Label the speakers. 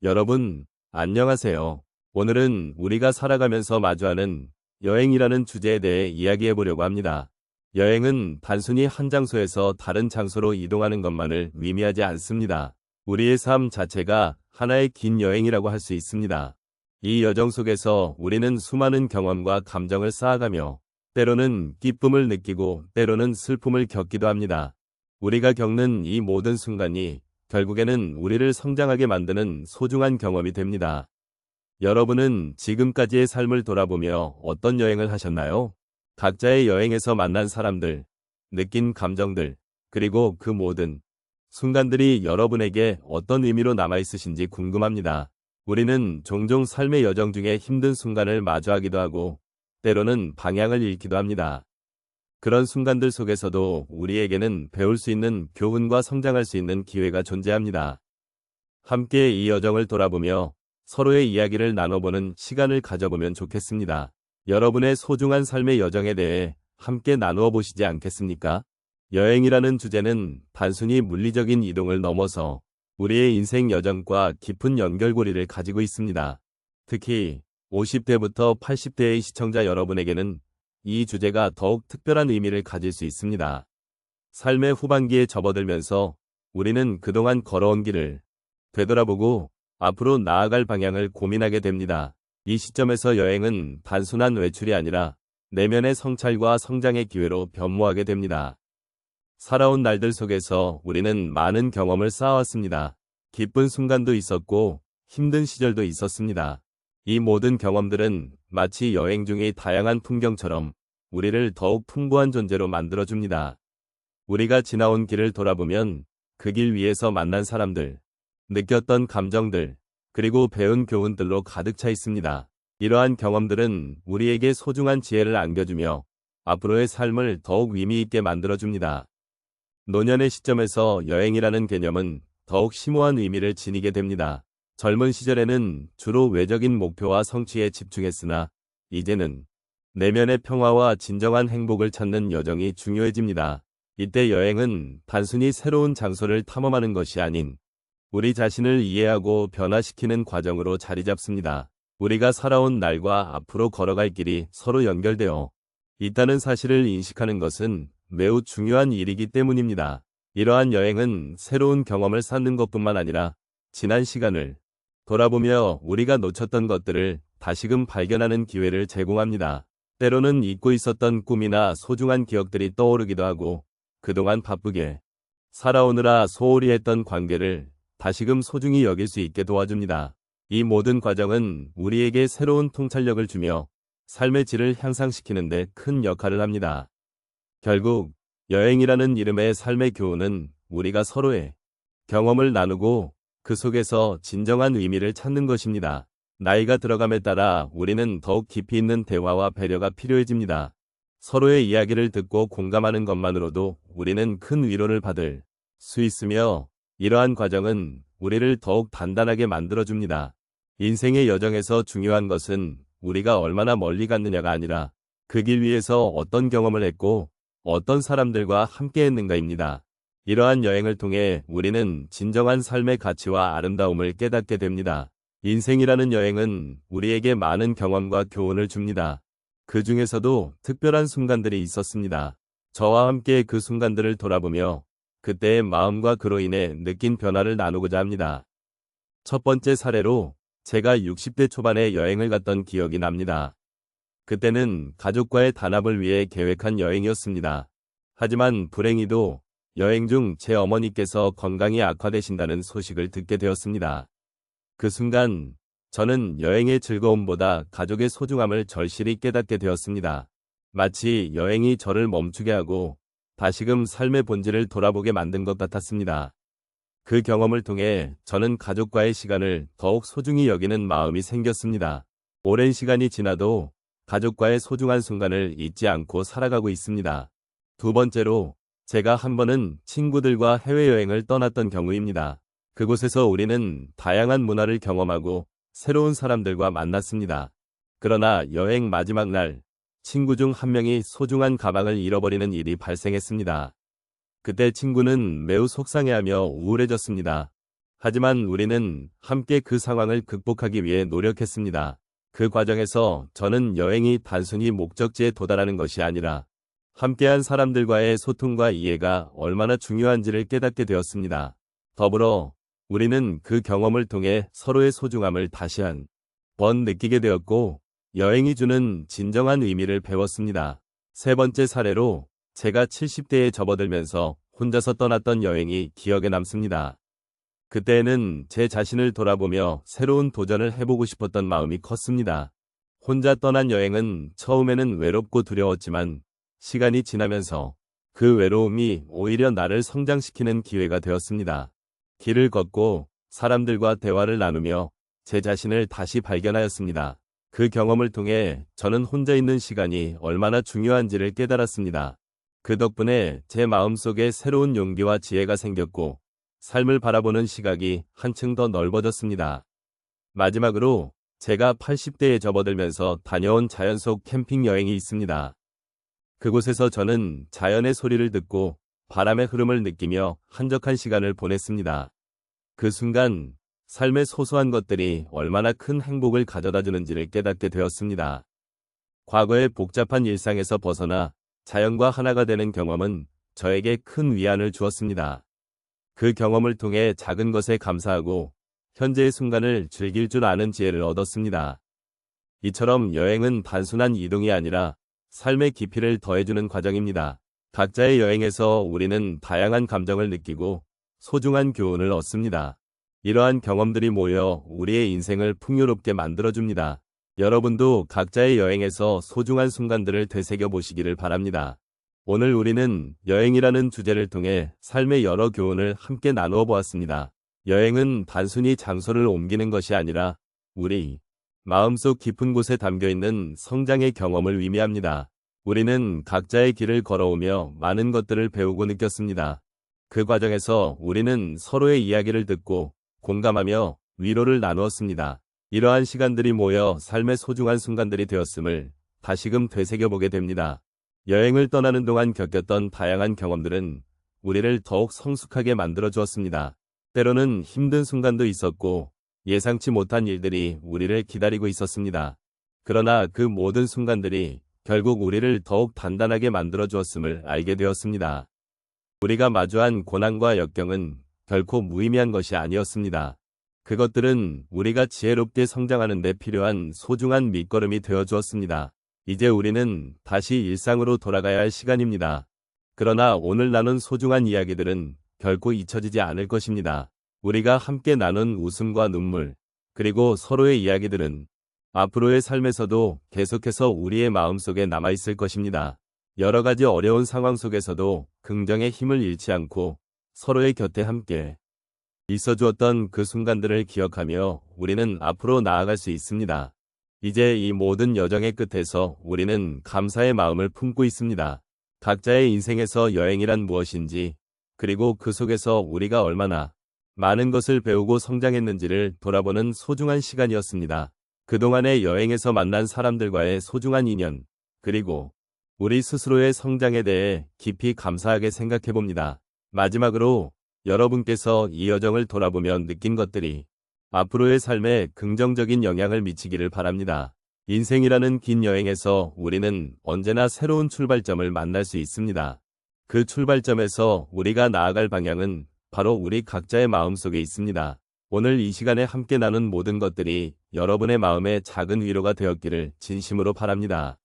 Speaker 1: 여러분, 안녕하세요. 오늘은 우리가 살아가면서 마주하는 여행이라는 주제에 대해 이야기해 보려고 합니다. 여행은 단순히 한 장소에서 다른 장소로 이동하는 것만을 의미하지 않습니다. 우리의 삶 자체가 하나의 긴 여행이라고 할 수 있습니다. 이 여정 속에서 우리는 수많은 경험과 감정을 쌓아가며 때로는 기쁨을 느끼고 때로는 슬픔을 겪기도 합니다. 우리가 겪는 이 모든 순간이 결국에는 우리를 성장하게 만드는 소중한 경험이 됩니다. 여러분은 지금까지의 삶을 돌아보며 어떤 여행을 하셨나요? 각자의 여행에서 만난 사람들, 느낀 감정들, 그리고 그 모든 순간들이 여러분에게 어떤 의미로 남아있으신지 궁금합니다. 우리는 종종 삶의 여정 중에 힘든 순간을 마주하기도 하고, 때로는 방향을 잃기도 합니다. 그런 순간들 속에서도 우리에게는 배울 수 있는 교훈과 성장할 수 있는 기회가 존재합니다. 함께 이 여정을 돌아보며 서로의 이야기를 나눠보는 시간을 가져보면 좋겠습니다. 여러분의 소중한 삶의 여정에 대해 함께 나누어 보시지 않겠습니까? 여행이라는 주제는 단순히 물리적인 이동을 넘어서 우리의 인생 여정과 깊은 연결고리를 가지고 있습니다. 특히 50대부터 80대의 시청자 여러분에게는 이 주제가 더욱 특별한 의미를 가질 수 있습니다. 삶의 후반기에 접어들면서 우리는 그동안 걸어온 길을 되돌아보고 앞으로 나아갈 방향을 고민하게 됩니다. 이 시점에서 여행은 단순한 외출이 아니라 내면의 성찰과 성장의 기회로 변모하게 됩니다. 살아온 날들 속에서 우리는 많은 경험을 쌓아왔습니다. 기쁜 순간도 있었고 힘든 시절도 있었습니다. 이 모든 경험들은 마치 여행 중의 다양한 풍경처럼 우리를 더욱 풍부한 존재로 만들어줍니다. 우리가 지나온 길을 돌아보면 그 길 위에서 만난 사람들, 느꼈던 감정들, 그리고 배운 교훈들로 가득 차 있습니다. 이러한 경험들은 우리에게 소중한 지혜를 안겨주며 앞으로의 삶을 더욱 의미 있게 만들어줍니다. 노년의 시점에서 여행이라는 개념은 더욱 심오한 의미를 지니게 됩니다. 젊은 시절에는 주로 외적인 목표와 성취에 집중했으나 이제는 내면의 평화와 진정한 행복을 찾는 여정이 중요해집니다. 이때 여행은 단순히 새로운 장소를 탐험하는 것이 아닌 우리 자신을 이해하고 변화시키는 과정으로 자리 잡습니다. 우리가 살아온 날과 앞으로 걸어갈 길이 서로 연결되어 있다는 사실을 인식하는 것은 매우 중요한 일이기 때문입니다. 이러한 여행은 새로운 경험을 쌓는 것뿐만 아니라 지난 시간을 돌아보며 우리가 놓쳤던 것들을 다시금 발견하는 기회를 제공합니다. 때로는 잊고 있었던 꿈이나 소중한 기억들이 떠오르기도 하고 그동안 바쁘게 살아오느라 소홀히 했던 관계를 다시금 소중히 여길 수 있게 도와줍니다. 이 모든 과정은 우리에게 새로운 통찰력을 주며 삶의 질을 향상시키는 데 큰 역할을 합니다. 결국 여행이라는 이름의 삶의 교훈은 우리가 서로의 경험을 나누고 그 속에서 진정한 의미를 찾는 것입니다. 나이가 들어감에 따라 우리는 더욱 깊이 있는 대화와 배려가 필요해집니다. 서로의 이야기를 듣고 공감하는 것만으로도 우리는 큰 위로를 받을 수 있으며 이러한 과정은 우리를 더욱 단단하게 만들어줍니다. 인생의 여정에서 중요한 것은 우리가 얼마나 멀리 갔느냐가 아니라 그 길 위에서 어떤 경험을 했고 어떤 사람들과 함께 했는가입니다. 이러한 여행을 통해 우리는 진정한 삶의 가치와 아름다움을 깨닫게 됩니다. 인생이라는 여행은 우리에게 많은 경험과 교훈을 줍니다. 그 중에서도 특별한 순간들이 있었습니다. 저와 함께 그 순간들을 돌아보며 그때의 마음과 그로 인해 느낀 변화를 나누고자 합니다. 첫 번째 사례로 제가 60대 초반에 여행을 갔던 기억이 납니다. 그때는 가족과의 단합을 위해 계획한 여행이었습니다. 하지만 불행히도 여행 중 제 어머니께서 건강이 악화되신다는 소식을 듣게 되었습니다. 그 순간 저는 여행의 즐거움보다 가족의 소중함을 절실히 깨닫게 되었습니다. 마치 여행이 저를 멈추게 하고 다시금 삶의 본질을 돌아보게 만든 것 같았습니다. 그 경험을 통해 저는 가족과의 시간을 더욱 소중히 여기는 마음이 생겼습니다. 오랜 시간이 지나도 가족과의 소중한 순간을 잊지 않고 살아가고 있습니다. 두 번째로 제가 한 번은 친구들과 해외여행을 떠났던 경우입니다. 그곳에서 우리는 다양한 문화를 경험하고 새로운 사람들과 만났습니다. 그러나 여행 마지막 날, 친구 중 한 명이 소중한 가방을 잃어버리는 일이 발생했습니다. 그때 친구는 매우 속상해하며 우울해졌습니다. 하지만 우리는 함께 그 상황을 극복하기 위해 노력했습니다. 그 과정에서 저는 여행이 단순히 목적지에 도달하는 것이 아니라 함께한 사람들과의 소통과 이해가 얼마나 중요한지를 깨닫게 되었습니다. 더불어 우리는 그 경험을 통해 서로의 소중함을 다시 한 번 느끼게 되었고 여행이 주는 진정한 의미를 배웠습니다. 세 번째 사례로 제가 70대에 접어들면서 혼자서 떠났던 여행이 기억에 남습니다. 그때에는 제 자신을 돌아보며 새로운 도전을 해보고 싶었던 마음이 컸습니다. 혼자 떠난 여행은 처음에는 외롭고 두려웠지만 시간이 지나면서 그 외로움이 오히려 나를 성장시키는 기회가 되었습니다. 길을 걷고 사람들과 대화를 나누며 제 자신을 다시 발견하였습니다. 그 경험을 통해 저는 혼자 있는 시간이 얼마나 중요한지를 깨달았습니다. 그 덕분에 제 마음속에 새로운 용기와 지혜가 생겼고 삶을 바라보는 시각이 한층 더 넓어졌습니다. 마지막으로 제가 80대에 접어들면서 다녀온 자연 속 캠핑 여행이 있습니다. 그곳에서 저는 자연의 소리를 듣고 바람의 흐름을 느끼며 한적한 시간을 보냈습니다. 그 순간 삶의 소소한 것들이 얼마나 큰 행복을 가져다 주는지를 깨닫게 되었습니다. 과거의 복잡한 일상에서 벗어나 자연과 하나가 되는 경험은 저에게 큰 위안을 주었습니다. 그 경험을 통해 작은 것에 감사하고 현재의 순간을 즐길 줄 아는 지혜를 얻었습니다. 이처럼 여행은 단순한 이동이 아니라 삶의 깊이를 더해주는 과정입니다. 각자의 여행에서 우리는 다양한 감정을 느끼고 소중한 교훈을 얻습니다. 이러한 경험들이 모여 우리의 인생을 풍요롭게 만들어줍니다. 여러분도 각자의 여행에서 소중한 순간들을 되새겨 보시기를 바랍니다. 오늘 우리는 여행이라는 주제를 통해 삶의 여러 교훈을 함께 나누어 보았습니다. 여행은 단순히 장소를 옮기는 것이 아니라 우리 마음속 깊은 곳에 담겨있는 성장의 경험을 의미합니다. 우리는 각자의 길을 걸어오며 많은 것들을 배우고 느꼈습니다. 그 과정에서 우리는 서로의 이야기를 듣고 공감하며 위로를 나누었습니다. 이러한 시간들이 모여 삶의 소중한 순간들이 되었음을 다시금 되새겨보게 됩니다. 여행을 떠나는 동안 겪었던 다양한 경험들은 우리를 더욱 성숙하게 만들어 주었습니다. 때로는 힘든 순간도 있었고 예상치 못한 일들이 우리를 기다리고 있었습니다. 그러나 그 모든 순간들이 결국 우리를 더욱 단단하게 만들어 주었음을 알게 되었습니다. 우리가 마주한 고난과 역경은 결코 무의미한 것이 아니었습니다. 그것들은 우리가 지혜롭게 성장하는 데 필요한 소중한 밑거름이 되어 주었습니다. 이제 우리는 다시 일상으로 돌아가야 할 시간입니다. 그러나 오늘 나눈 소중한 이야기들은 결코 잊혀지지 않을 것입니다. 우리가 함께 나눈 웃음과 눈물, 그리고 서로의 이야기들은 앞으로의 삶에서도 계속해서 우리의 마음속에 남아있을 것입니다. 여러 가지 어려운 상황 속에서도 긍정의 힘을 잃지 않고 서로의 곁에 함께 있어주었던 그 순간들을 기억하며 우리는 앞으로 나아갈 수 있습니다. 이제 이 모든 여정의 끝에서 우리는 감사의 마음을 품고 있습니다. 각자의 인생에서 여행이란 무엇인지, 그리고 그 속에서 우리가 얼마나 많은 것을 배우고 성장했는지를 돌아보는 소중한 시간이었습니다. 그동안의 여행에서 만난 사람들과의 소중한 인연, 그리고 우리 스스로의 성장에 대해 깊이 감사하게 생각해봅니다. 마지막으로 여러분께서 이 여정을 돌아보며 느낀 것들이 앞으로의 삶에 긍정적인 영향을 미치기를 바랍니다. 인생이라는 긴 여행에서 우리는 언제나 새로운 출발점을 만날 수 있습니다. 그 출발점에서 우리가 나아갈 방향은 바로 우리 각자의 마음속에 있습니다. 오늘 이 시간에 함께 나눈 모든 것들이 여러분의 마음에 작은 위로가 되었기를 진심으로 바랍니다.